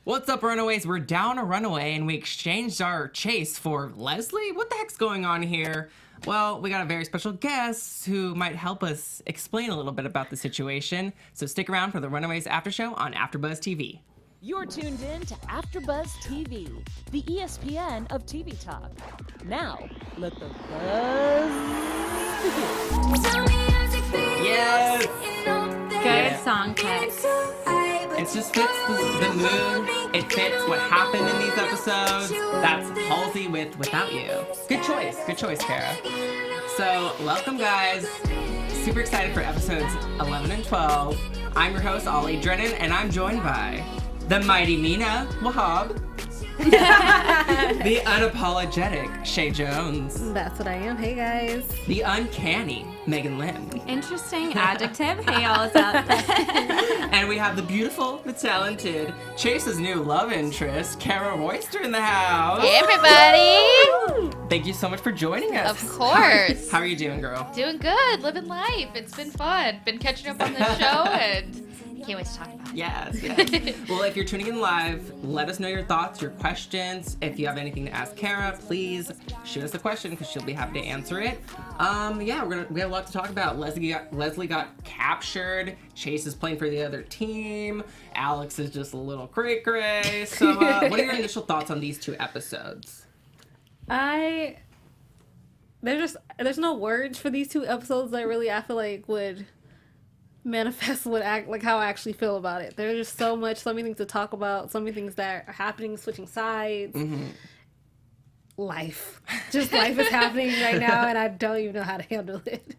What's up, Runaways? We're down a runaway and we exchanged our chase for Leslie? What the heck's going on here? Well, we got a very special guest who might help us explain a little bit about the situation. So stick around for the Runaways After Show on AfterBuzz TV. You're tuned in to AfterBuzz TV, the ESPN of TV talk. Now, let the buzz begin. Yes! Good song pick. It just fits the mood. It fits what happened in these episodes. That's Halsey with Without You. Good choice, Kara. So, welcome guys. Super excited for episodes 11 and 12. I'm your host, Ollie Drennan, and I'm joined by the mighty Mina Wahab, the unapologetic Shay Jones, That's what I am. Hey, guys. the uncanny Megan Lim, Interesting adjective. Hey, y'all, what's up? and we have the beautiful, the talented Chase's new love interest, Kara Royster, in the house. Hey everybody! Thank you so much for joining us. Of course. How are you doing, girl? Doing good, living life. It's been fun. Been catching up on the show and can't wait to talk about it. Yes. Well, if you're tuning in live, let us know your thoughts, your questions. If you have anything to ask Kara, please shoot us a question because she'll be happy to answer it. We have a lot to talk about. Leslie got captured. Chase is playing for the other team. Alex is just a little cray-cray. So, what are your initial thoughts on these two episodes? There's no words for these two episodes that really I feel like would manifest how I actually feel about it. There's just so many things to talk about, so many things that are happening, switching sides. Mm-hmm. Life is happening right now, and I don't even know how to handle it.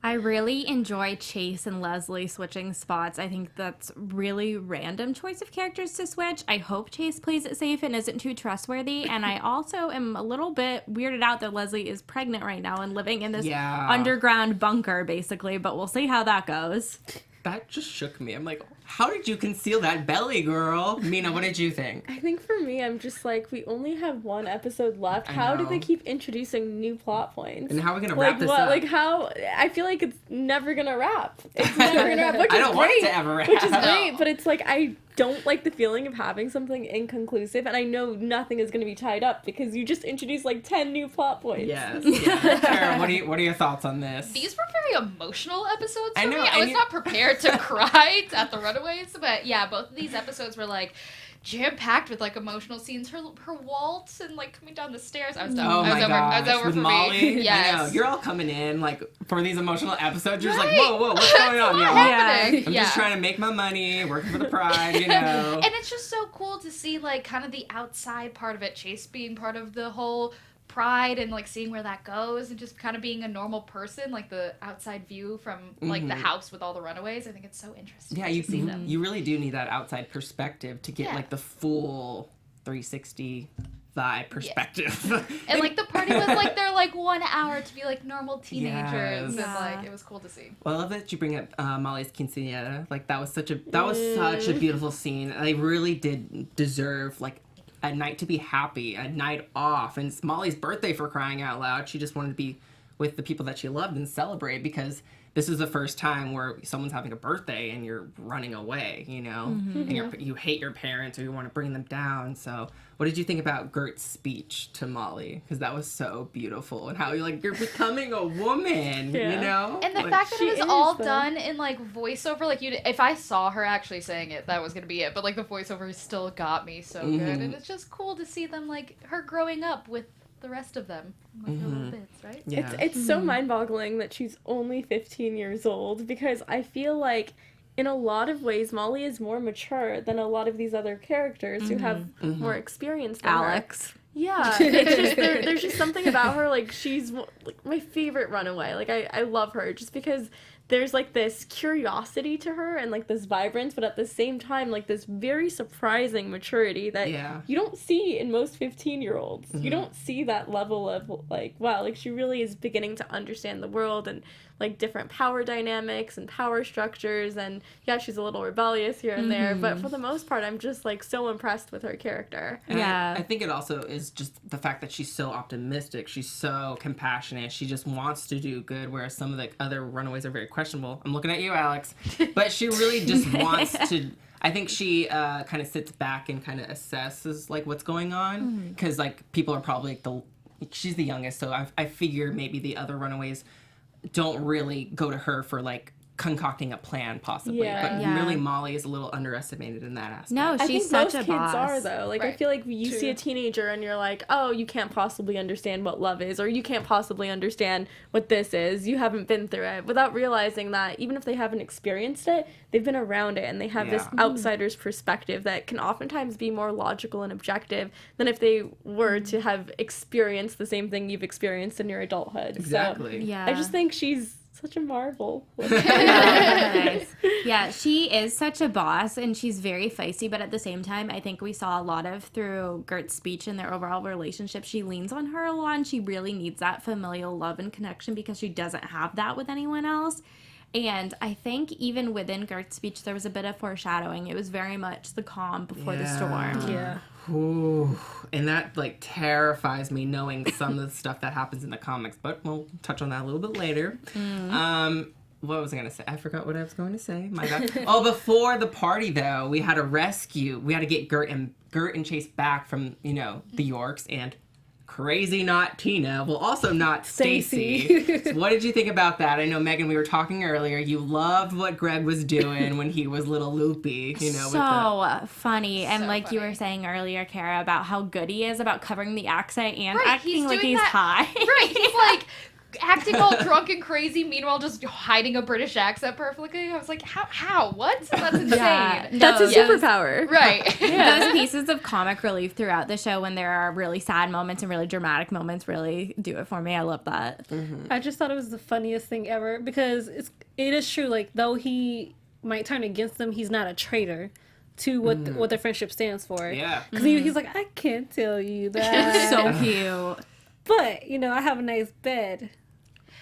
I really enjoy Chase and Leslie switching spots. I think that's really random choice of characters to switch. I hope Chase plays it safe and isn't too trustworthy. And I also am a little bit weirded out that Leslie is pregnant right now and living in this underground bunker, basically. But we'll see how that goes. That just shook me. I'm like, how did you conceal that belly, girl? Mina, what did you think? I think for me, I'm just like, we only have one episode left. How do they keep introducing new plot points? And how are we going to wrap this up? Like, how? I feel like it's never going to wrap. It's never going to wrap, which I is don't great. want it to ever wrap. Which is great, but it's like, I don't like the feeling of having something inconclusive, and I know nothing is going to be tied up because you just introduced like 10 new plot points. Yes. Kara, what are your thoughts on this? These were very emotional episodes for I know, me. I was not prepared to cry at the Runaways, but yeah, both of these episodes were like jam-packed with like emotional scenes. Her waltz and like coming down the stairs. I was done. Oh my gosh, I was over with for Molly? me. Yes. I know. You're all coming in like for these emotional episodes. You're just like, Right. whoa, what's going on, y'all? Happening. I'm Yeah. just trying to make my money, working for the pride, you know. And it's just so cool to see like kind of the outside part of it, Chase being part of the whole pride and like seeing where that goes and just kind of being a normal person, like the outside view from like the house with all the Runaways. I think it's so interesting to see them. You really do need that outside perspective to get like the full 360 vibe perspective. And like the party was like their like 1 hour to be like normal Yes. teenagers and like it was cool to see. Well, I love that you bring up Molly's quinceañera. Like that was such a beautiful scene. They really did deserve like a night to be happy, a night off. And it's Molly's birthday, for crying out loud. She just wanted to be with the people that she loved and celebrate, because this is the first time where someone's having a birthday and you're running away, you know, and you hate your parents or you want to bring them down. So what did you think about Gert's speech to Molly? Because that was so beautiful, and how you're becoming a woman, you know? And the Like, fact that it She was all is, though. done in like voiceover, like if I saw her actually saying it, that was gonna be it. But like the voiceover still got me so good, and it's just cool to see them like her growing up with the rest of them, like their little bits, right? yeah. It's so mind-boggling that she's only 15 years old, because I feel like in a lot of ways Molly is more mature than a lot of these other characters who have more experience than her. Alex. Yeah, it's just there's just something about her, like she's like my favorite Runaway. Like I love her just because there's like this curiosity to her and like this vibrance, but at the same time like this very surprising maturity that you don't see in most 15-year-olds. You don't see that level of like, wow, like she really is beginning to understand the world and like different power dynamics and power structures, and yeah, she's a little rebellious here and there, but for the most part I'm just like so impressed with her character. And Yeah. I think it also is just the fact that she's so optimistic. She's so compassionate. She just wants to do good, whereas some of the other Runaways are very questionable. I'm looking at you, Alex. But she really just wants to I think she kind of sits back and kind of assesses like what's going on because like people are probably like she's the youngest, so I figure maybe the other runaways don't really go to her for like concocting a plan possibly, but really Molly is a little underestimated in that aspect. No, I she's think such most a kids boss. are though. Like I Right. feel like you see a teenager and you're like, oh, you can't possibly understand what love is, or you can't possibly understand what this is. You haven't been through it, without realizing that even if they haven't experienced it, they've been around it and they have this outsider's perspective that can oftentimes be more logical and objective than if they were to have experienced the same thing you've experienced in your adulthood. Exactly. So Yeah. I just think she's such a marvel. Nice. Yeah, she is such a boss and she's very feisty, but at the same time, I think we saw a lot of through Gert's speech and their overall relationship. She leans on her a lot and she really needs that familial love and connection because she doesn't have that with anyone else. And I think even within Gert's speech, there was a bit of foreshadowing. It was very much the calm before the storm. Yeah. Ooh, and that like terrifies me knowing some of the stuff that happens in the comics, but we'll touch on that a little bit later. What was I going to say? I forgot what I was going to say. My bad. Oh, before the party though, we had a rescue. We had to get Gert and Chase back from, the Yorks, and crazy not Tina, well also not Stacy. So what did you think about that? I know, Megan, we were talking earlier, you loved what Greg was doing when he was little loopy, So funny. And So like you funny. were saying earlier, Kara, about how good he is about covering the accent and Right, acting he's like doing he's that- high. Right, he's like acting all drunk and crazy, meanwhile just hiding a British accent perfectly. I was like, how? What? That's insane. Yeah, no, That's a yes. superpower. Right. Those pieces of comic relief throughout the show when there are really sad moments and really dramatic moments really do it for me. I love that. I just thought it was the funniest thing ever because it is true. Like though he might turn against them, he's not a traitor to what their friendship stands for. Yeah. Because he's like, I can't tell you that. So cute. But I have a nice bed.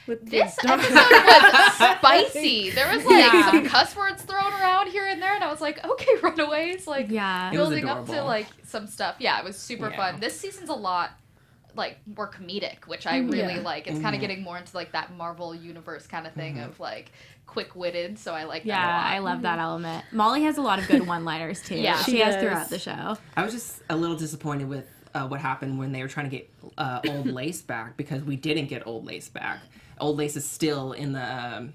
With This dog. episode was spicy. There was like some cuss words thrown around here and there, and I was like, okay, Runaways, like Yeah. It was building up to adorable. like some stuff. Yeah, it was super Yeah. fun. This season's a lot like more comedic, which I really Yeah. like. It's kind of getting more into like that Marvel universe kind of thing of like quick-witted, so I like that a Yeah, lot. I love that element. Molly has a lot of good one-liners too. Yeah. she She has does. throughout the show. I was just a little disappointed with what happened when they were trying to get Old Lace back, because we didn't get Old Lace back. Old Lace is still in the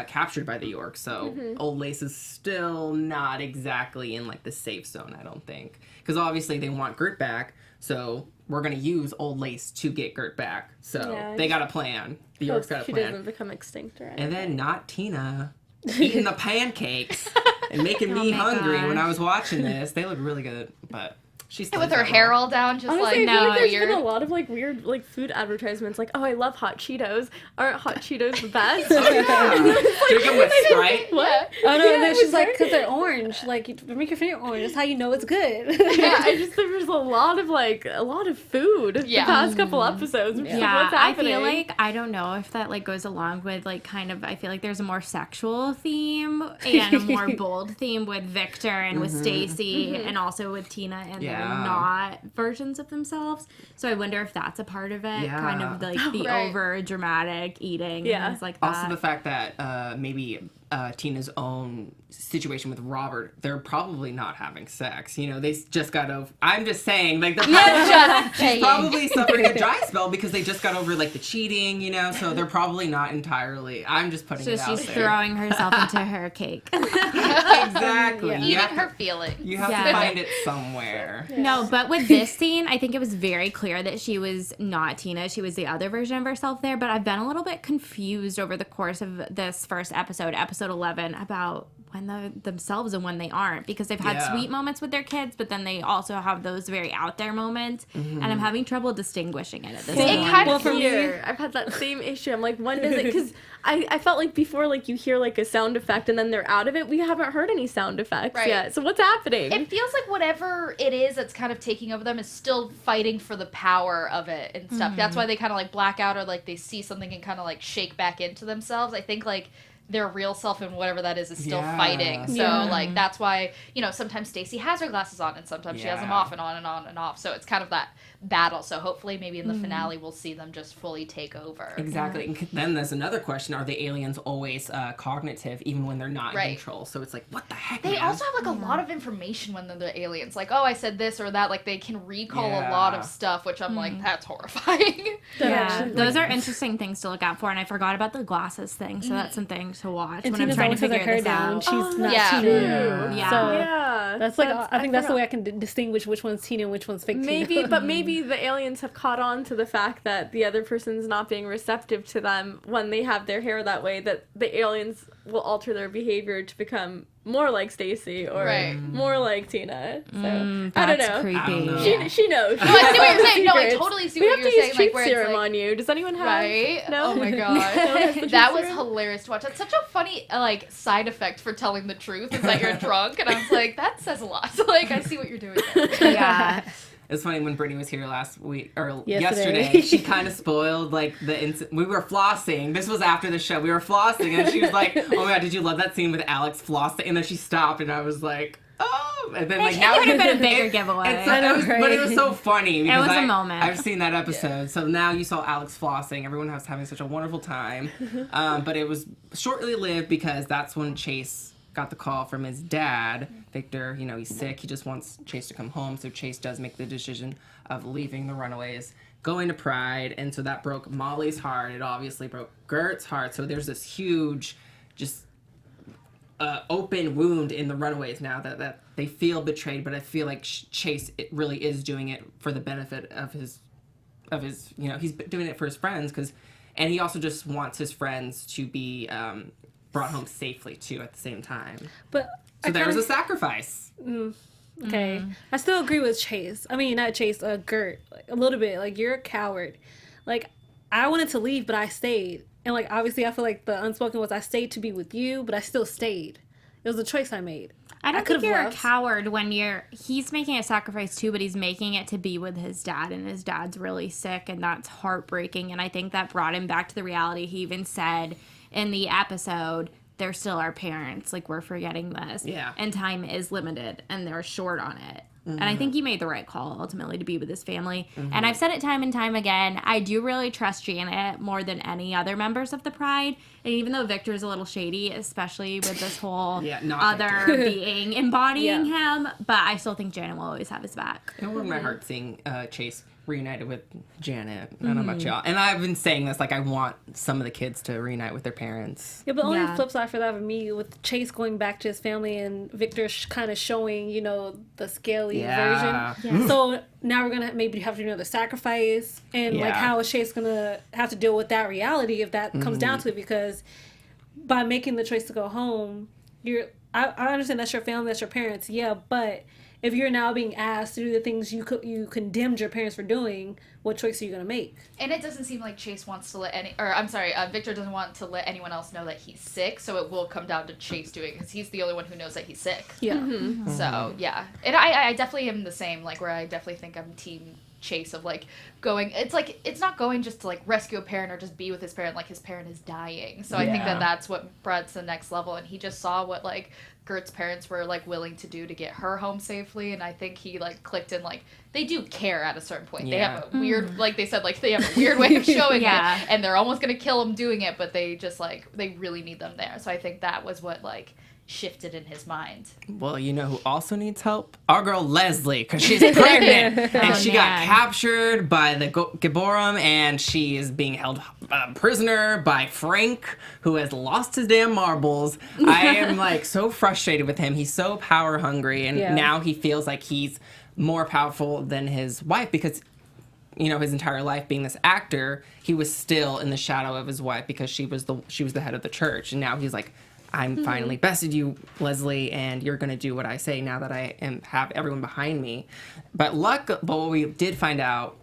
captured by the York, so Old Lace is still not exactly in like the safe zone, I don't think, because obviously they want Gert back, so we're gonna use Old Lace to get Gert back. So Yeah, they got a plan. The York's got a She plan. doesn't become extinct or anything. And then not Tina eating the pancakes and making me my hungry gosh. when I was watching this. They look really good, but she's And with her hair all down, just Honestly, like I feel like there's weird. been a lot of like weird like food advertisements, like, oh, I love hot Cheetos. Aren't hot Cheetos the best? Drink them with Sprite. What? Oh no, Yeah, and then it she's was like, her. because they're orange. Like, you make your finger orange. That's how you know it's good. Yeah, I just there was a lot of food Yeah. the past couple episodes. Which is like, Yeah, what's I happening? feel like I don't know if that like goes along with like kind of I feel like there's a more sexual theme and a more bold theme with Victor and with Stacy and also with Tina and Yeah. their not versions of themselves. So I wonder if that's a part of it, kind of like the Right. over dramatic eating Yeah. and things like that. Also, the fact that maybe Tina's own situation with Robert, they're probably not having sex. They just got over. I'm just saying, like, they're probably suffering a dry spell because they just got over like the cheating. So they're probably not entirely. I'm just putting so it out she's there. throwing herself into her cake. Exactly. You Eating have, her feelings. you have Yeah. to find it somewhere. No, but with this scene, I think it was very clear that she was not Tina. She was the other version of herself there. But I've been a little bit confused over the course of this first episode, episode 11, about when they're themselves and when they aren't. Because they've had Yeah. sweet moments with their kids, but then they also have those very out there moments. And I'm having trouble distinguishing it at this It point. kind Well, of for me, I've had that same issue. I'm like, when does it? Because I felt like before, like you hear like a sound effect and then they're out of it. We haven't heard any sound effects Right. yet. So what's happening? It feels like whatever it is that's kind of taking over them is still fighting for the power of it and stuff. That's why they kind of like black out or like they see something and kind of like shake back into themselves. I think like their real self and whatever that is still Yeah. fighting. So Yeah. like that's why, you know, sometimes Stacy has her glasses on and sometimes she has them Yeah. off and on and on and off. So it's kind of that battle. So hopefully maybe in the finale we'll see them just fully take over. Exactly. And then there's another question: are the aliens always cognitive, even when they're not in Right. control? So it's like, what the heck? They man? also have like a lot of information when they're aliens. Like, oh, I said this or that. Like they can recall a Yeah. lot of stuff, which I'm like, that's horrifying. Yeah, those are interesting things to look out for, and I forgot about the glasses thing, so that's something to watch And when I'm Tina's trying to always has figure her this down. out. She's not yeah. Tina. Yeah. So Yeah. that's like I think that's the way I can distinguish which one's Tina and which one's fake Tina. Maybe the aliens have caught on to the fact that the other person's not being receptive to them when they have their hair that way, that the aliens will alter their behavior to become more like Stacy or Right. more like Tina. So I don't That's know. creepy. I don't know. She knows. No, I see what you're saying. No, I Secrets. totally see we what have you're to use saying. truth Like where it's serum like, on you. Does anyone have? right? No. Oh my No god. one has the truth That was serum? hilarious to watch. That's such a funny like side effect for telling the truth is that you're drunk, and I was like, that says a lot. So like, I see what you're doing there. Yeah. It's funny when Brittany was here last week or Yesterday. yesterday. She kind of spoiled like we were flossing. This was after the show. We were flossing, and she was like, "Oh my god, did you love that scene with Alex flossing?" And then she stopped, and I was like, "Oh!" And then like now It would have been a bigger giveaway. It's so, it was, but it was so funny because was a moment. I've seen that episode. So now you saw Alex flossing. Everyone was having such a wonderful time. But it was shortly lived because that's when Chase got the call from his dad, Victor. You know, he's sick. He just wants Chase to come home. So Chase does make the decision of leaving the Runaways, going to Pride. And so that broke Molly's heart. It obviously broke Gert's heart. So there's this huge, just open wound in the Runaways now that they feel betrayed. But I feel like Chase it really is doing it for the benefit of his, you know, he's doing it for his friends and he also just wants his friends to be brought home safely too at the same time. But So there was a sacrifice. Okay. I still agree with Chase. I mean, not Chase, Gert. Like, a little bit. Like, you're a coward. Like, I wanted to leave, but I stayed. And, like, obviously, I feel like the unspoken was I stayed to be with you, but I still stayed. It was a choice I made. I don't could've think you're left. a coward when he's making a sacrifice too, but he's making it to be with his dad, and his dad's really sick, and that's heartbreaking. And I think that brought him back to the reality. He even said in the episode, they're still our parents. Like, we're forgetting this. Yeah. And time is limited, and they're short on it. And I think he made the right call ultimately to be with his family. And I've said it time and time again, I do really trust Janet more than any other members of the Pride. And even though Victor's a little shady, especially with this whole Yeah, not other being embodying Yeah. him, but I still think Janet will always have his back. It warmed my heart seeing Chase reunited with Janet. I don't know about y'all. And I've been saying this, like, I want some of the kids to reunite with their parents. Yeah, but only Yeah. flip side for that for me with Chase going back to his family and Victor kind of showing, you know, the scaly Yeah. version. So now we're gonna maybe have to do another sacrifice, and like Yeah. how is Chase gonna have to deal with that reality if that comes down to it? Because by making the choice to go home, I understand that's your family, that's your parents, yeah, but if you're now being asked to do the things you condemned your parents for doing, what choice are you going to make? And it doesn't seem like Chase wants to Victor doesn't want to let anyone else know that he's sick, so it will come down to Chase doing it, because he's the only one who knows that he's sick. Yeah. So, yeah. And I definitely am the same, like, where I definitely think I'm team Chase of, like, going, it's like, it's not going just to, like, rescue a parent or just be with his parent, like, his parent is dying. So I think Yeah. that's what brought to the next level, and he just saw what, like, Gert's parents were, like, willing to do to get her home safely, and I think he, like, clicked in, like, they do care at a certain point. Yeah. They have a weird, like they said, like, they have a weird way of showing Yeah. it, and they're almost gonna kill him doing it, but they just, like, they really need them there. So I think that was what, like, shifted in his mind. Well, you know who also needs help? Our girl Leslie, because she's pregnant and she got man. captured by the Gibborim, and she is being held prisoner by Frank, who has lost his damn marbles. I am like so frustrated with him. He's so power hungry, and Yeah. now he feels like he's more powerful than his wife because, you know, his entire life being this actor, he was still in the shadow of his wife because she was the head of the church, and now he's like, I'm finally bested you, Leslie, and you're gonna do what I say now that I have everyone behind me. But what we did find out,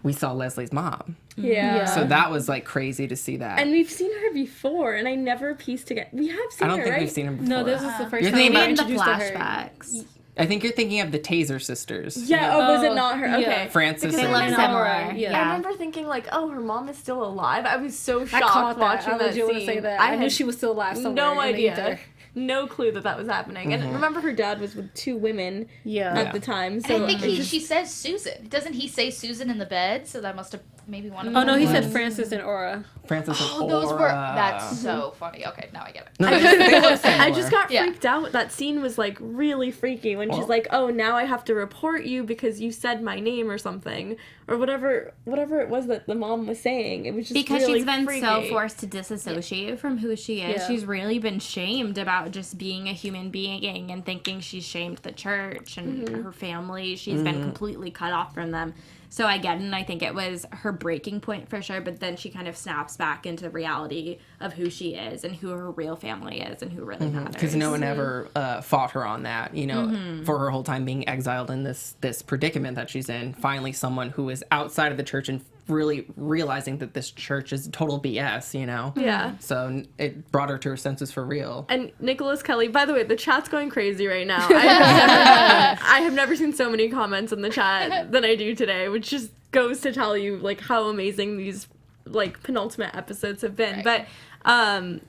we saw Leslie's mom. Yeah. So that was like crazy to see that. And we've seen her before, and I never pieced together. We have seen I don't her, think right? we've seen her before. No, this is the first You're time thinking we about In the introduced to her. flashbacks. I think you're thinking of the Taser sisters. Yeah, oh, was it not her? yeah. Okay. Francis Because They and look And similar. Aura, yeah. I remember thinking like, oh, her mom is still alive. I was so I shocked caught that. watching I that legit want to scene. say that. I knew had she was still alive somewhere. no in the idea. ether. No clue that was happening. And remember, her dad was with 2 women Yeah. at the time. So And I think it just- she says Susan. Doesn't he say Susan in the bed? So that must have maybe one of Oh them. no, he said Was- Francis and Aura. Francis and Oh, those were. Aura. That's so funny. Okay, now I get it. No, they look similar. I just got Yeah. freaked out. That scene was like really freaky when she's Well- like, "Oh, now I have to report you because you said my name or something or whatever it was that the mom was saying." It was just Because really she's been freaky. so forced to disassociate from who she is. Yeah. She's really been shamed about just being a human being and thinking she's shamed the church and her family. She's been completely cut off from them. So I get it, and I think it was her breaking point for sure, but then she kind of snaps back into the reality of who she is and who her real family is and who really matters. Because no one ever fought her on that, you know, for her whole time being exiled in this predicament that she's in. Finally, someone who is outside of the church and really realizing that this church is total BS, you know? Yeah. So it brought her to her senses for real. And Nicholas Kelly, by the way, the chat's going crazy right now. I have never seen so many comments in the chat than I do today, which just goes to tell you like how amazing these like penultimate episodes have been. Right. But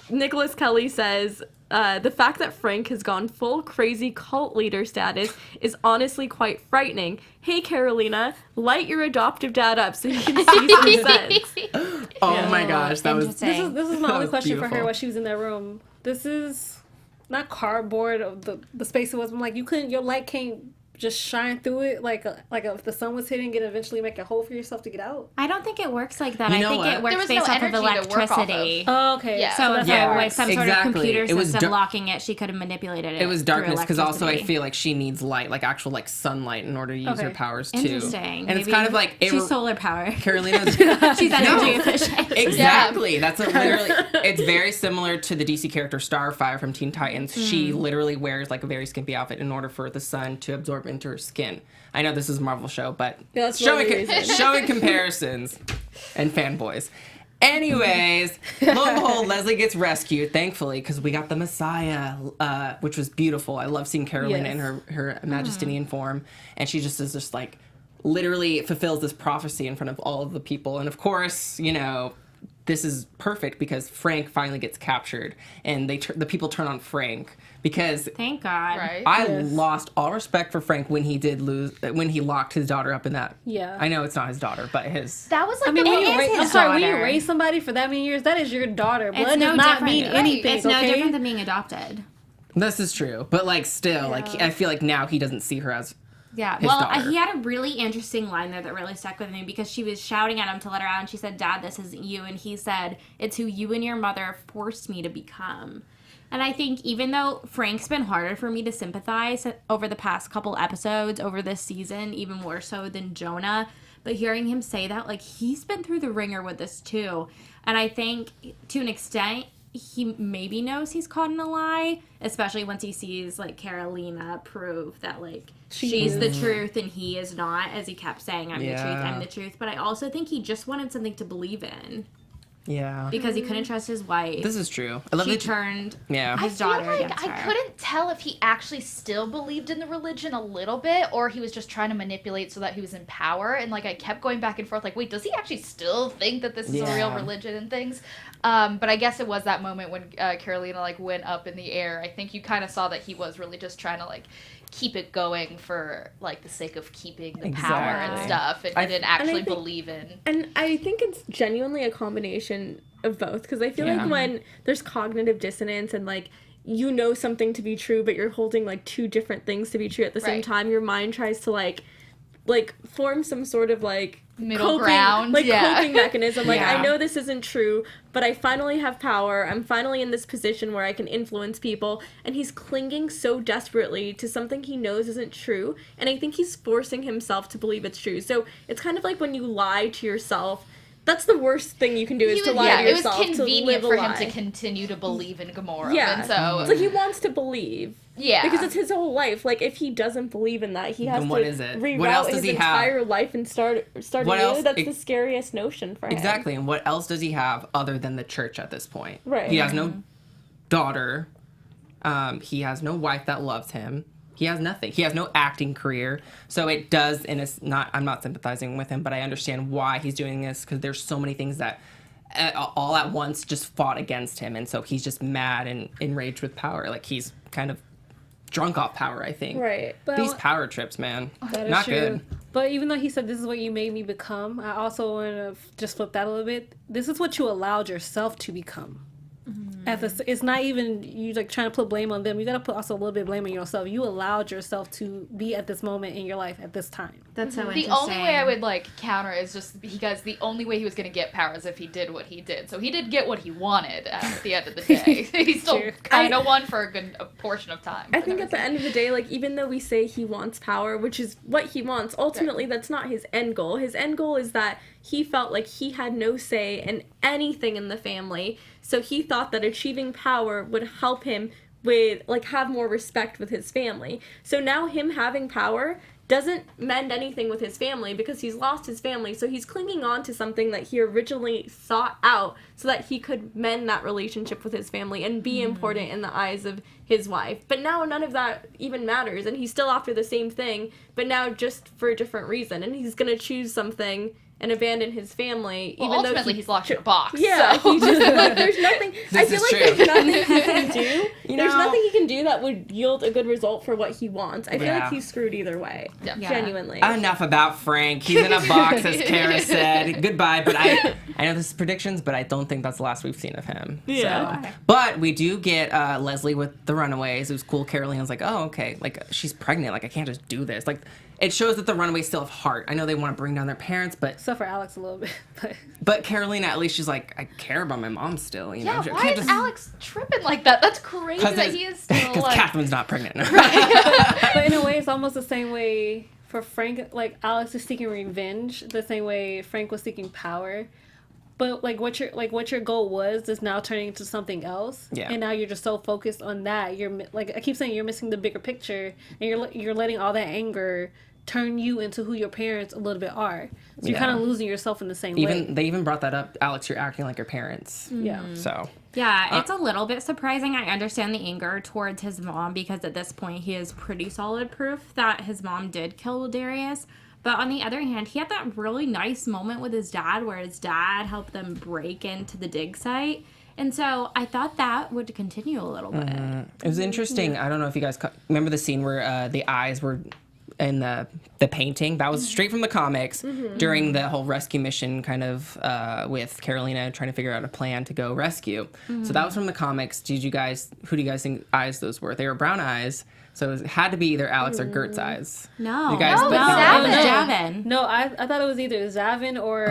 Nicholas Kelly says, the fact that Frank has gone full crazy cult leader status is honestly quite frightening. Hey, Carolina, light your adoptive dad up so you can see some sense. Oh my gosh, that was... Interesting. This is my That only was question for her beautiful. while she was in that room. This is not cardboard of the space it was. I'm like, your light can't just shine through it like if the sun was hitting it, eventually make a hole for yourself to get out. I don't think it works like that. You I know think what? it There works was based no off of energy to work off of. electricity. Oh, okay. Yeah. So if Yeah, it it was some sort of exactly. computer It was system dar- locking it, she could have manipulated it. It was through darkness because also I electricity. feel like she needs light, like actual like sunlight in order to use her Okay. powers too. Interesting. And it's Maybe kind of like she's solar power. Carolina's She's energy efficient. Exactly. That's a literally. It's very similar to the DC character Starfire from Teen Titans. She literally wears like a very skimpy outfit in order for the sun to absorb into her skin. I know this is a Marvel show, but Yeah, that's one of the reasons. showing comparisons and fanboys. Anyways, lo and behold, Leslie gets rescued, thankfully, because we got the Messiah, which was beautiful. I love seeing Carolina Yes. in her Majestinian form, and she just is just like literally fulfills this prophecy in front of all of the people. And of course, you know, this is perfect because Frank finally gets captured, and the people turn on Frank because Thank God. Right. I Yes. lost all respect for Frank when he locked his daughter up in that. Yeah. I know it's not his daughter, but his. That was like I mean, the when It you is raise, his I'm sorry, when you daughter. raise somebody for that many years, that is your daughter. Blood It's no does not different. mean anything. It's no okay? different than being adopted. This is true, but like still, like I feel like now he doesn't see her as. Yeah, His well, daughter. he had a really interesting line there that really stuck with me because she was shouting at him to let her out, and she said, "Dad, this isn't you," and he said, "It's who you and your mother forced me to become." And I think even though Frank's been harder for me to sympathize over the past couple episodes, over this season, even more so than Jonah, but hearing him say that, like, he's been through the ringer with this too. And I think to an extent, he maybe knows he's caught in a lie, especially once he sees like Carolina prove that like she's the truth and he is not, as he kept saying, I'm the truth, Yeah. I'm the truth. But I also think he just wanted something to believe in Yeah. because he couldn't trust his wife. This is true. I love She that. turned Yeah. I his feel daughter like against I her. couldn't tell if he actually still believed in the religion a little bit or he was just trying to manipulate so that he was in power. And like I kept going back and forth like, wait, does he actually still think that this is a real Yeah. religion and things? But I guess it was that moment when Carolina like went up in the air. I think you kind of saw that he was really just trying to like keep it going for like the sake of keeping the power and Exactly. stuff. And I- he didn't and I actually think- believe in. And I think it's genuinely a combination of both because I feel Yeah. like when there's cognitive dissonance and like you know something to be true but you're holding like two different things to be true at the same Right. time, your mind tries to like form some sort of like Middle ground, yeah. coping mechanism. Like Yeah. I know this isn't true, but I finally have power. I'm finally in this position where I can influence people, and he's clinging so desperately to something he knows isn't true, and I think he's forcing himself to believe it's true. So it's kind of like when you lie to yourself. That's the worst thing you can do is to lie to it was yourself. to convenient live a for him lie. to continue to believe in Gamora. Yeah. And so It's like he wants to believe. yeah. Because it's his whole life. Like if he doesn't believe in that, he has Then to what is it? reroute What else does his he have? entire life and start What anew. else- That's ex- the scariest notion for him. Exactly. And what else does he have other than the church at this point? Right. He has no daughter. He has no wife that loves him. He has nothing. He has no acting career. So it does, and it's not, I'm not sympathizing with him, but I understand why he's doing this, because there's so many things that all at once just fought against him. And so he's just mad and enraged with power. Like, he's kind of drunk off power, I think. Right. But These power trips, man. that is Not true. good. But even though he said this is what you made me become, I also want to just flip that a little bit. This is what you allowed yourself to become. It's not even you like trying to put blame on them. You got to put also a little bit of blame on yourself. You allowed yourself to be at this moment in your life at this time. That's so The interesting. only way I would like counter is just because the only way he was going to get power is if he did what he did. So he did get what he wanted at the end of the day. He still True. kind of won for a portion of time. I think at the end of the day, like, even though we say he wants power, which is what he wants, ultimately that's not his end goal. His end goal is that he felt like he had no say in anything in the family, so he thought that achieving power would help him with, like, have more respect with his family. So now him having power doesn't mend anything with his family because he's lost his family, so he's clinging on to something that he originally sought out so that he could mend that relationship with his family and be important in the eyes of his wife. But now none of that even matters, and he's still after the same thing, but now just for a different reason, and he's gonna choose something and abandon his family, Well, even though ultimately he's locked in a box. yeah, so. he just, like, there's nothing. I feel is like true. there's nothing he can do. You There's know- nothing he can do that would yield a good result for what he wants. I feel Yeah. like he's screwed either way. Yeah. Genuinely. Enough about Frank. He's in a box, as Kara said. Goodbye. But I know this is predictions, but I don't think that's the last we've seen of him. Yeah. So. But we do get Leslie with the Runaways. It was cool. Carolina's like, oh, okay. Like, she's pregnant. Like, I can't just do this. Like, it shows that the Runaways still have heart. I know they want to bring down their parents, but Except for Alex a little bit. But Carolina, at least she's like, I care about my mom still. You know, Yeah, I why can't is just, Alex tripping like that? That's crazy that he is still because like. Catherine's not pregnant. But in a way, it's almost the same way for Frank. Like, Alex is seeking revenge the same way Frank was seeking power. But what your goal was is now turning into something else. Yeah. And now you're just so focused on that. Like, I keep saying, you're missing the bigger picture, and you're letting all that anger turn you into who your parents a little bit are. So you're Yeah. kind of losing yourself in the same way. They even brought that up. Alex, you're acting like your parents. Yeah. So Yeah, it's a little bit surprising. I understand the anger towards his mom because at this point he has pretty solid proof that his mom did kill Darius. But on the other hand, he had that really nice moment with his dad where his dad helped them break into the dig site. And so I thought that would continue a little bit. it was interesting. I don't know if you guys remember the scene where the eyes were in the painting. That was straight from the comics during the whole rescue mission, kind of with Carolina trying to figure out a plan to go rescue. So that was from the comics. Who do you guys think eyes those were? They were brown eyes. So it had to be either Alex or Gert's eyes. No, You guys no, think it that- was No. Javin. No, I thought it was either Zavin or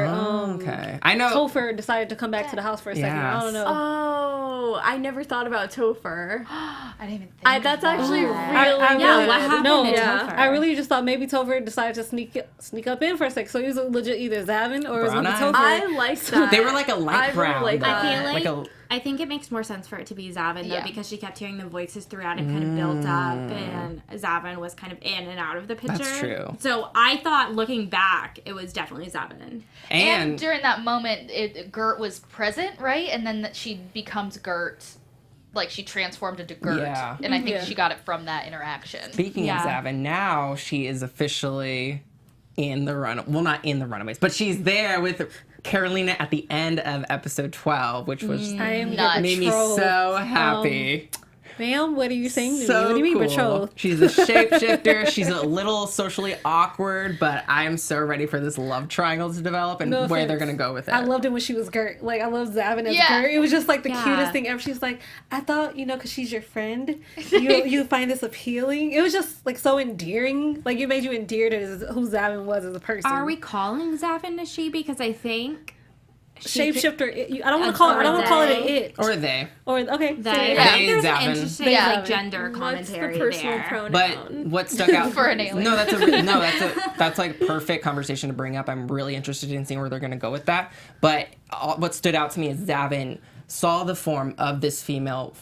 Okay. I know. Topher decided to come back to the house for a second. I don't Yes. know. Oh, I never thought about Topher. I didn't even think. That's of actually that. really I good. Yeah, what happened No, to yeah. Topher? I really just thought maybe Topher decided to sneak up in for a second. So he was legit either Zavin or it was Brown gonna be eyes? Topher. I like that. They were like a I light really brown. like though. that. I feel like a I think it makes more sense for it to be Zavin, though, Yeah. because she kept hearing the voices throughout and kind of built up, and Zavin was kind of in and out of the picture. That's true. So I thought, looking back, it was definitely Zavin. And and during that moment, Gert was present, right? And then that she becomes Gert, like she transformed into Gert. Yeah. And I think Yeah. she got it from that interaction. speaking Yeah. of Zavin, now she is officially in the well, not in the Runaways, but she's there with Carolina at the end of episode 12, which was I am Nuts. made me betrothed. so happy. Ma'am, what are you saying to me? So What do you mean cool. betrothed? She's a shapeshifter. She's a little socially awkward, but I am so ready for this love triangle to develop and No where they're offense. gonna go with it. I loved it when she was Gert. Like, I love Zavin as Yeah. Gert. It was just like the Yeah. cutest thing ever. She's like, I thought, because she's your friend, you find this appealing. It was just like so endearing. Like, it made you endeared as who Zavin was as a person. Are we calling Zavin a she? Because I think she could- Shapeshifter? I don't want to call it. I don't want to call it an it. or they. Or okay. They, so- I They, think there's Zavin. an interesting Yeah. like gender What's the commentary personal there. pronoun? But what stuck out For an alien. No, that's like perfect conversation to bring up. I'm really interested in seeing where they're gonna go with that. But what stood out to me is Zavin saw the form of this female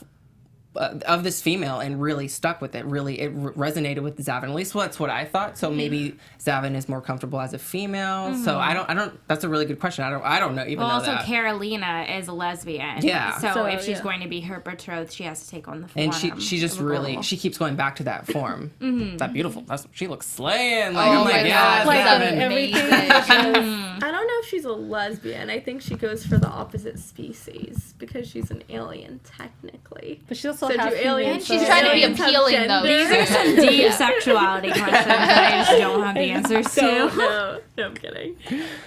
of this female and really stuck with it. Really, it resonated with Zavin. At least that's what I thought. So maybe Zavin is more comfortable as a female. So I don't. That's a really good question. I don't know even Well, know also that. Carolina is a lesbian. Yeah. So if she's yeah. going to be her betrothed, she has to take on the form. And she just of a really girl. she keeps going back to that form. That beautiful. She looks slaying. Like Oh I'm my like, yeah, God. Like Zavin. everything. I don't know if she's a lesbian. I think she goes for the opposite species because she's an alien technically. But she also So do has aliens- She's So trying to be aliens have appealing though. gender? These are some deep sexuality questions that I just don't have the answers So to. no, I'm kidding.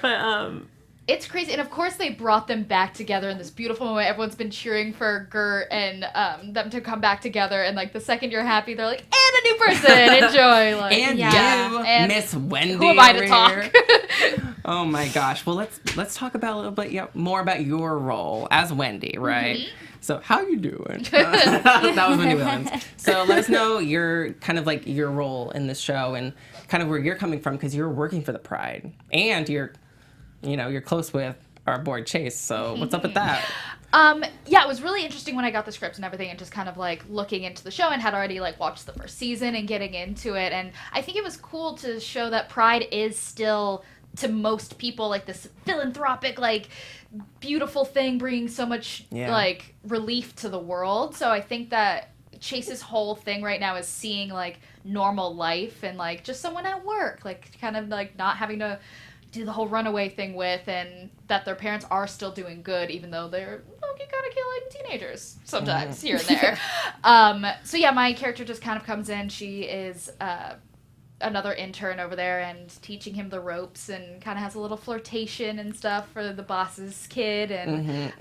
But It's crazy, and of course they brought them back together in this beautiful moment. Everyone's been cheering for Gert and them to come back together, and like the second you're happy, they're like, and a new person, enjoy. Like, And Yeah. you, And Miss Wendy. who am I to over talk? here. Oh my gosh. Well, let's talk about a little bit more about your role as Wendy, right? So how you doing? That was Wendy Williams. So let us know your kind of like your role in this show and kind of where you're coming from because you're working for the Pride and you're close with our boy Chase. So what's up with that? Yeah, it was really interesting when I got the script and everything and just kind of like looking into the show and had already like watched the first season and getting into it. And I think it was cool to show that Pride is still, to most people, like this philanthropic, like beautiful thing, bringing so much like relief to the world. So I think that Chase's whole thing right now is seeing like normal life and like just someone at work, like kind of like not having to do the whole runaway thing with, and that their parents are still doing good even though they're low-key kind of killing teenagers sometimes here and there. So yeah, my character just kind of comes in. She is another intern over there and teaching him the ropes and kind of has a little flirtation and stuff for the boss's kid. And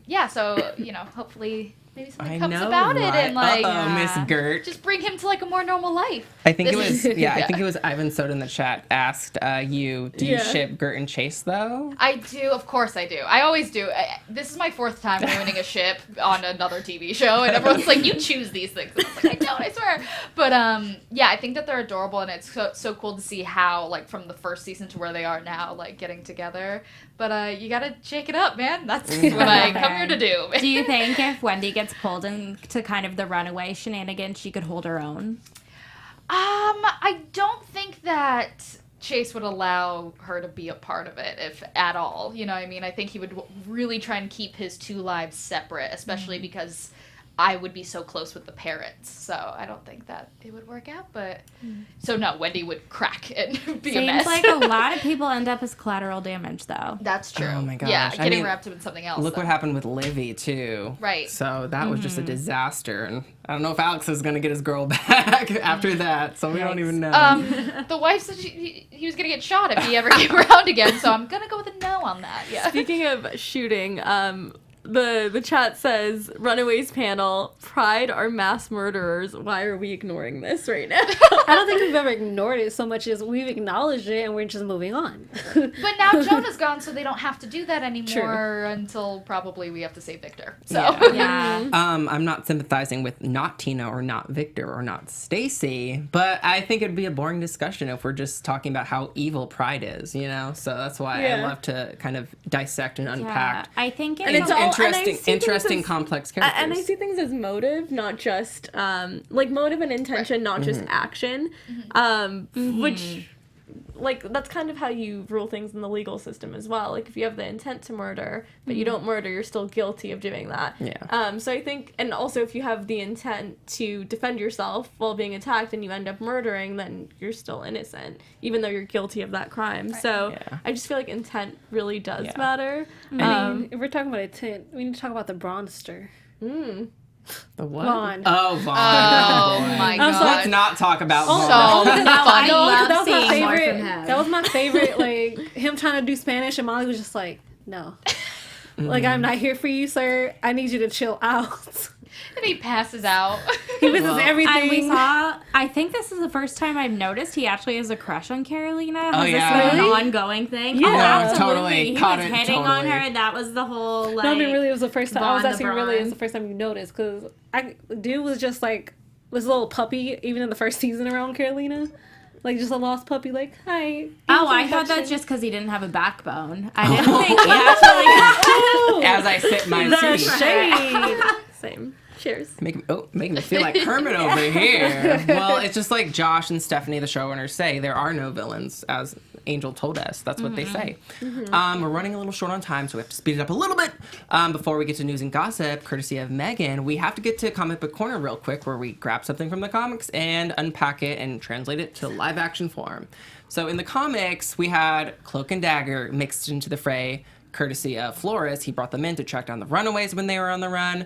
yeah, so hopefully maybe something comes about it and like Miss Gert. just bring him to like a more normal life. I think it This was is- I think it was Ivan Soda in the chat asked you, do you Yeah. ship Gert and Chase though? I do, of course I do. I always do. This is my fourth time ruining a ship on another TV show, and everyone's like, "You choose these things." And it's like, I don't, I swear. But yeah, I think that they're adorable, and it's so cool to see how like from the first season to where they are now, like getting together. But you gotta shake it up, man. That's what I come here to do. Do you think if Wendy gets pulled into kind of the runaway shenanigans, she could hold her own? I don't think that Chase would allow her to be a part of it, if at all. You know what I mean? I think he would really try and keep his two lives separate, especially because I would be so close with the parents. So I don't think that it would work out. But so no, Wendy would crack and be a mess. Seems like a lot of people end up as collateral damage, though. That's true. Oh my gosh. Yeah, I getting mean, wrapped up in something else. Look though. what happened with Livy too. Right. So that was just a disaster, and I don't know if Alex is gonna get his girl back after that. So we don't even know. The wife said he was gonna get shot if he ever came around again. So I'm gonna go with a no on that. Yeah. speaking of shooting, the chat says Runaways panel, Pride are mass murderers. Why are we ignoring this right now? I don't think we've ever ignored it so much as we've acknowledged it and we're just moving on. But now Jonah's gone, so they don't have to do that anymore True. until probably we have to save Victor. So Yeah. I'm not sympathizing with not Tina or not Victor or not Stacy, but I think it'd be a boring discussion if we're just talking about how evil Pride is, you know? So that's why I Yeah. love to kind of dissect and Yeah. unpack. I think And it's all- and I see things interesting, as- complex characters. And I see things as motive, not just like motive and intention, not just action. Which, like, that's kind of how you rule things in the legal system as well. Like, if you have the intent to murder, but you don't murder, you're still guilty of doing that. Yeah. So I think, and also if you have the intent to defend yourself while being attacked and you end up murdering, then you're still innocent, even though you're guilty of that crime. So Yeah. I just feel like intent really does Yeah. matter. I mean, if we're talking about intent, we need to talk about the Bronster. The what? Vaughn. Oh, Vaughn. Oh boy. my I'm god. sorry. Let's not talk about So Vaughn. funny. I No, love that was my seeing more favorite. from him. That was my favorite. Like him trying to do Spanish, and Molly was just like, "No, like I'm not here for you, sir. I need you to chill out." And he passes out. He misses everything. And we saw, I think this is the first time I've noticed he actually has a crush on Carolina. Has this yeah. been an Really? ongoing thing? Yeah. Oh, No, absolutely. totally. He Caught was it, hitting on totally. her. That was the whole, like... No, I mean, really, it was the first time. I was Vaughn the asking, really, it was Bronze. the first time you noticed because dude was just like this little puppy, even in the first season around Carolina, like just a lost puppy. Like, hi. Oh, I thought that's just because he didn't have a backbone. I didn't think he actually... As I sip my the tea. shade. Same. Cheers. Making me feel like Kermit over here. Well, it's just like Josh and Stephanie, the showrunners, say there are no villains, as Angel told us. That's what they say. We're running a little short on time, so we have to speed it up a little bit. Before we get to news and gossip, courtesy of Megan, we have to get to Comic Book Corner real quick, where we grab something from the comics and unpack it and translate it to live action form. So in the comics, we had Cloak and Dagger mixed into the fray, courtesy of Flores. He brought them in to track down the Runaways when they were on the run.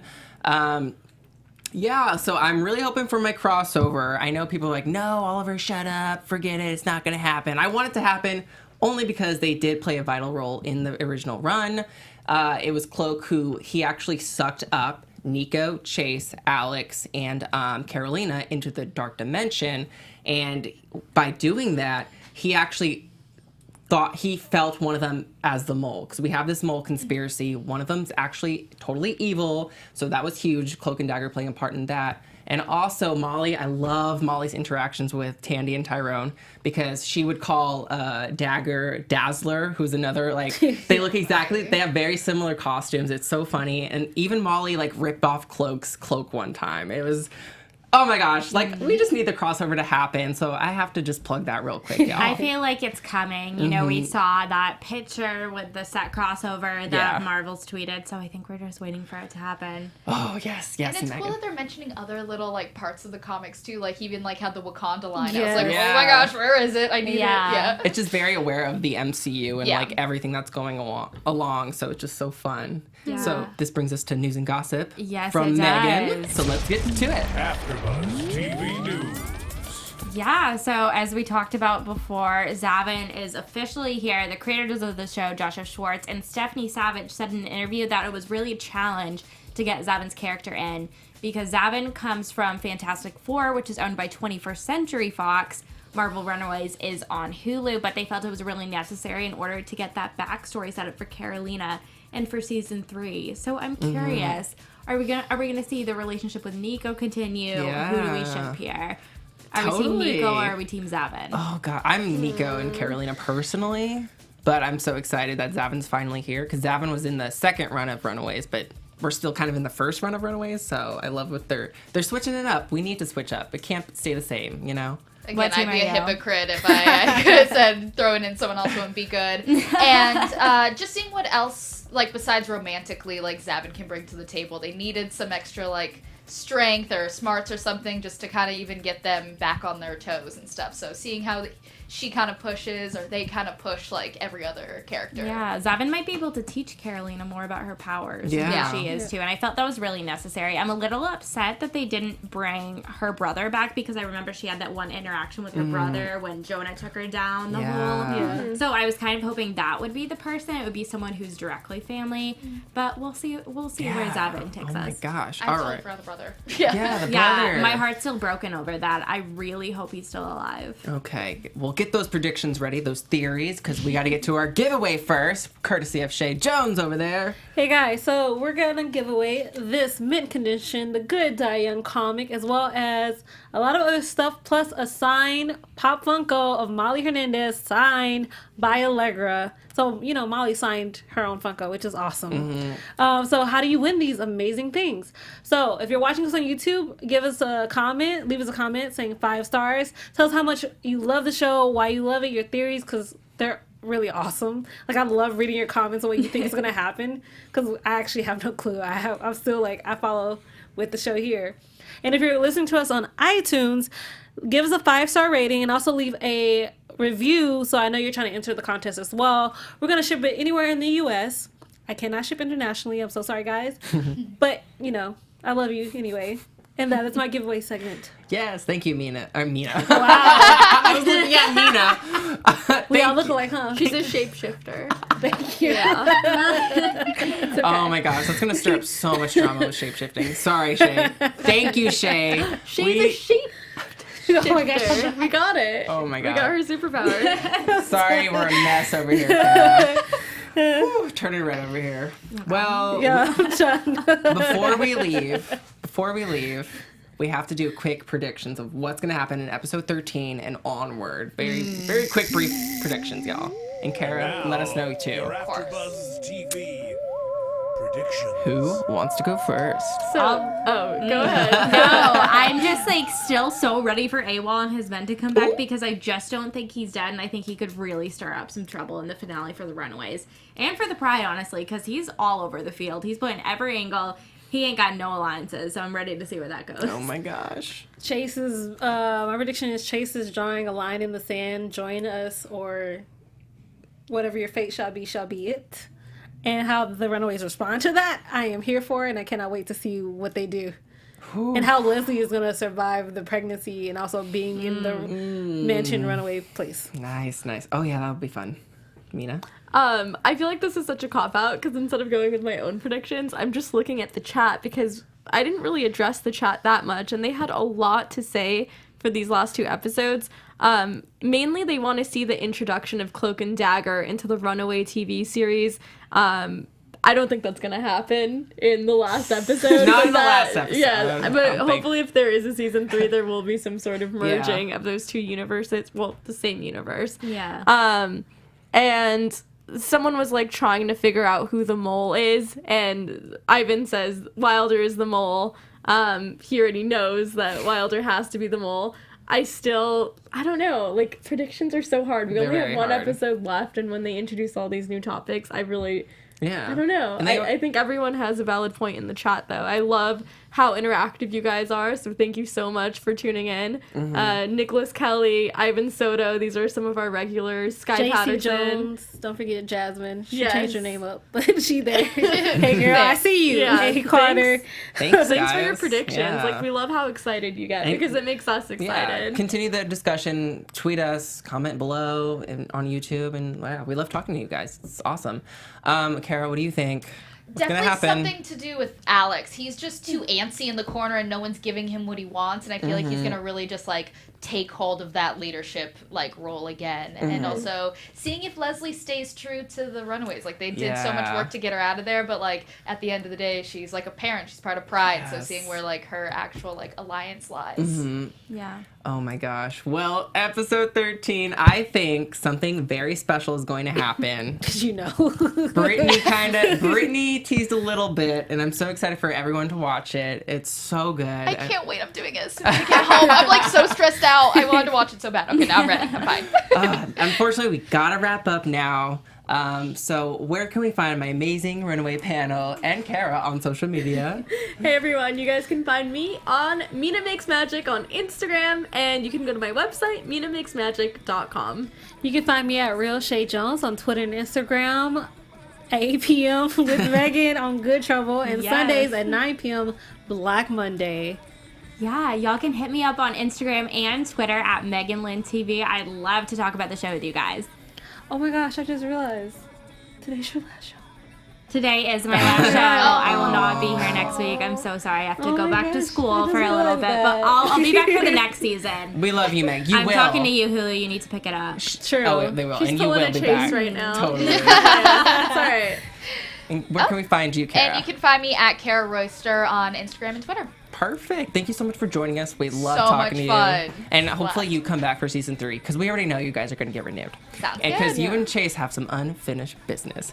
Yeah, so I'm really hoping for my crossover. I know people are like, no, Oliver, shut up, forget it, it's not going to happen. I want it to happen only because they did play a vital role in the original run. It was Cloak who he actually sucked up Nico, Chase, Alex, and Carolina into the Dark Dimension. And by doing that, he actually thought he felt one of them as the mole, because we have this mole conspiracy. One of them's actually totally evil, so that was huge. Cloak and Dagger playing a part in that. And also Molly, I love Molly's interactions with Tandy and Tyrone, because she would call Dagger Dazzler, who's another, like, they look exactly, they have very similar costumes. It's so funny. And even Molly, like, ripped off Cloak's cloak one time. It was, oh my gosh, like, we just need the crossover to happen, so I have to just plug that real quick, y'all. I feel like it's coming. You know, we saw that picture with the set crossover that Marvel's tweeted, so I think we're just waiting for it to happen. Oh, yes, And it's Megan. cool that they're mentioning other little, like, parts of the comics, too. Like, even, like, had the Wakanda line. I Yes. was like, Yeah. oh my gosh, where is it? I need Yeah. it. Yeah. It's just very aware of the MCU and Yeah. like everything that's going along, so it's just so fun. Yeah. So this brings us to news and gossip Yes, from it Megan. does. So let's get to it. AfterBuzz TV News. Yeah, so as we talked about before, Zavin is officially here. The creators of the show, Josh F. Schwartz and Stephanie Savage, said in an interview that it was really a challenge to get Zavin's character in, because Zavin comes from Fantastic Four, which is owned by 21st Century Fox. Marvel Runaways is on Hulu, but they felt it was really necessary in order to get that backstory set up for Carolina and for season 3. So I'm curious, are we gonna see the relationship with Nico continue? Who do we Yeah. ship here? Are we team Totally. Nico or are we team Zavin? Oh god, I'm Nico and Carolina personally, but I'm so excited that Zavin's finally here, because Zavin was in the second run of Runaways, but we're still kind of in the first run of Runaways, so I love what they're switching it up. We need to switch up. It can't stay the same, you know? Again, What team I'd be a are you? hypocrite if I could have said throwing in someone else wouldn't be good. And just seeing what else, like, besides romantically, like, Zavin can bring to the table. They needed some extra, like, strength or smarts or something just to kind of even get them back on their toes and stuff. So seeing how she kind of pushes, or they kind of push, like, every other character. Yeah, Zavin might be able to teach Carolina more about her powers Yeah. than she is too, and I felt that was really necessary. I'm a little upset that they didn't bring her brother back, because I remember she had that one interaction with her brother when Jonah took her down the Yeah. hole. Yeah. So I was kind of hoping that would be the person. It would be someone who's directly family, but we'll see. We'll see where Zavin takes Oh my us. gosh. I'm All still right. for the brother. Yeah, the brother. Yeah, my heart's still broken over that. I really hope he's still alive. Okay, we'll get those predictions ready, those theories, because we got to get to our giveaway first, courtesy of Shay Jones over there. Hey guys, so we're gonna give away this mint condition, the Good Die Young comic, as well as a lot of other stuff, plus a signed Pop Funko of Molly Hernandez signed by Allegra. So, you know, Molly signed her own Funko, which is awesome. So how do you win these amazing things? So if you're watching us on YouTube, give us a comment, leave us a comment saying 5 stars. Tell us how much you love the show, why you love it, your theories, because they're really awesome. Like, I love reading your comments on what you think is gonna happen, because I actually have no clue. I'm still like, I follow with the show here. And if you're listening to us on iTunes, give us a 5-star rating and also leave a review, so I know you're trying to enter the contest as well. We're gonna ship it anywhere in the US. I cannot ship internationally. I'm so sorry, guys. But you know, I love you anyway. And that is my giveaway segment. Yes, thank you, Mina. Mina. Wow. I was looking at Mina. We all Thank look you. alike, huh? She's a shapeshifter. Thank you. Oh my gosh, that's gonna stir up so much drama with shapeshifting. Sorry, Shay. Thank you, Shay. She's a shape. Oh my gosh. We got it. Oh my We god. got her superpower. Sorry, we're a mess over here. Kara. Whew, turning red over here. Well, Yeah, I'm trying. before we leave, we have to do quick predictions of what's gonna happen in episode 13 and onward. Very quick, brief predictions, y'all. And Kara, let us know too. Your AfterBuzz TV predictions. Who wants to go first? So, go ahead. No, I'm just like still so ready for AWOL and his men to come back because I just don't think he's dead, and I think he could really stir up some trouble in the finale for the Runaways and for the Pride, honestly, because he's all over the field. He's playing every angle. He ain't got no alliances, so I'm ready to see where that goes. Oh my gosh. Chase is, my prediction is Chase is drawing a line in the sand, join us, or whatever your fate shall be it. And how the Runaways respond to that, I am here for, and I cannot wait to see what they do. And how Leslie is going to survive the pregnancy and also being in the mansion runaway place. Nice. Oh yeah, that would be fun. Mina? I feel like this is such a cop-out because instead of going with my own predictions, I'm just looking at the chat because I didn't really address the chat that much, and they had a lot to say for these last 2 episodes. Mainly, they want to see the introduction of Cloak and Dagger into the Runaway TV series. I don't think that's going to happen in the last episode. Not in the last episode. Yeah, but I don't hopefully if there is a season 3, there will be some sort of merging of those 2 universes. Well, the same universe. Yeah. And someone was like trying to figure out who the mole is, and Ivan says Wilder is the mole. He already knows that Wilder has to be the mole. I don't know. Like, predictions are so hard. We They're only have very one hard. episode left, and when they introduce all these new topics, I don't know. And I think everyone has a valid point in the chat, though. I love how interactive you guys are, so thank you so much for tuning in. Nicholas Kelly, Ivan Soto, these are some of our regulars. Sky JC Patterson. Jones, don't forget Jasmine. She Yes. changed her name up, but she there. Hey girl, I see you. Yeah, Hey Carter. Thanks, Thanks for your guys. predictions. Yeah. Like, we love how excited you get because it makes us excited. Continue the discussion. Tweet us, comment below and on YouTube, and we love talking to you guys. It's awesome. Kara, what do you think? What's gonna Definitely happen? something to do with Alex. He's just too antsy in the corner and no one's giving him what he wants, and I feel like he's gonna really just like take hold of that leadership like role again. And also seeing if Leslie stays true to the Runaways. Like, they did so much Yeah. work to get her out of there, but like at the end of the day she's like a parent, she's part of Pride. So Yes. seeing where like her actual like alliance lies. Yeah. Oh my gosh. Well, episode 13, I think something very special is going to happen. Cause you know. Brittany teased a little bit, and I'm so excited for everyone to watch it. It's so good. I can't wait. I'm doing it as soon as I get home. I'm like so stressed out. I wanted to watch it so bad. Okay, now I'm ready. I'm fine. Unfortunately, we gotta wrap up now. So where can we find my amazing Runaway panel and Kara on social media? Hey everyone, you guys can find me on Mina Makes Magic on Instagram, and you can go to my website, minamakesmagic.com. You can find me at Real Shay Jones on Twitter and Instagram at 8 p.m. with Megan on Good Trouble, and Yes. Sundays at 9 p.m. Black Monday. Yeah, y'all can hit me up on Instagram and Twitter at Megan Lynn TV. I'd love to talk about the show with you guys. Oh my gosh, I just realized today's your last show. Today is my last show. I will not be here next week. I'm so sorry. I have to Oh go my back to gosh, school I for a just little realized bit, that. but I'll be back for the next season. We love you, Meg. You I'm will. talking to you, Hulu. You need to pick it up. True. Oh, they will. She's and you pulling will a be Chase back. right now. Totally. That's alright. And where can we find you, Kara? And you can find me at Kara Royster on Instagram and Twitter. Perfect. Thank you so much for joining us. We love So talking much to you. fun. And hopefully Blast. you come back for season 3, because we already know you guys are going to get renewed. Sounds And because good. you and Chase have some unfinished business.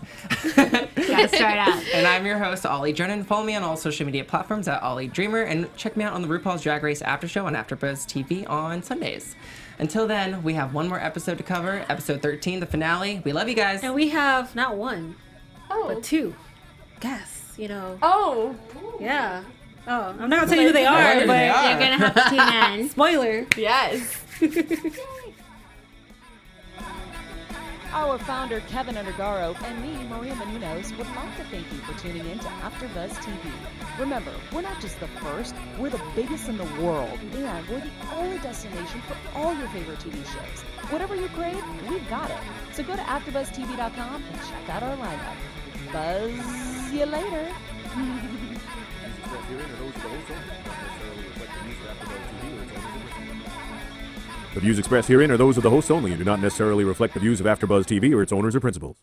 Gotta start out. And I'm your host, Ollie Drennan. Follow me on all social media platforms at Ollie Dreamer, and check me out on the RuPaul's Drag Race After Show on AfterBuzz TV on Sundays. Until then, we have one more episode to cover, episode 13, the finale. We love you guys. And we have not one, Oh. but 2 guests, you know. Oh. Yeah. Oh, I'm not gonna tell you who they I wonder are, who but they are. You're gonna have to tune in. spoiler. Yes. Our founder, Kevin Undergaro, and me, Maria Menounos, would like to thank you for tuning in to AfterBuzz TV. Remember, we're not just the first, we're the biggest in the world, and we're the only destination for all your favorite TV shows. Whatever you crave, we've got it. So go to AfterBuzzTV.com and check out our lineup. Buzz you later. The views expressed herein are those of the hosts only and do not necessarily reflect the views of AfterBuzz TV or its owners or principals.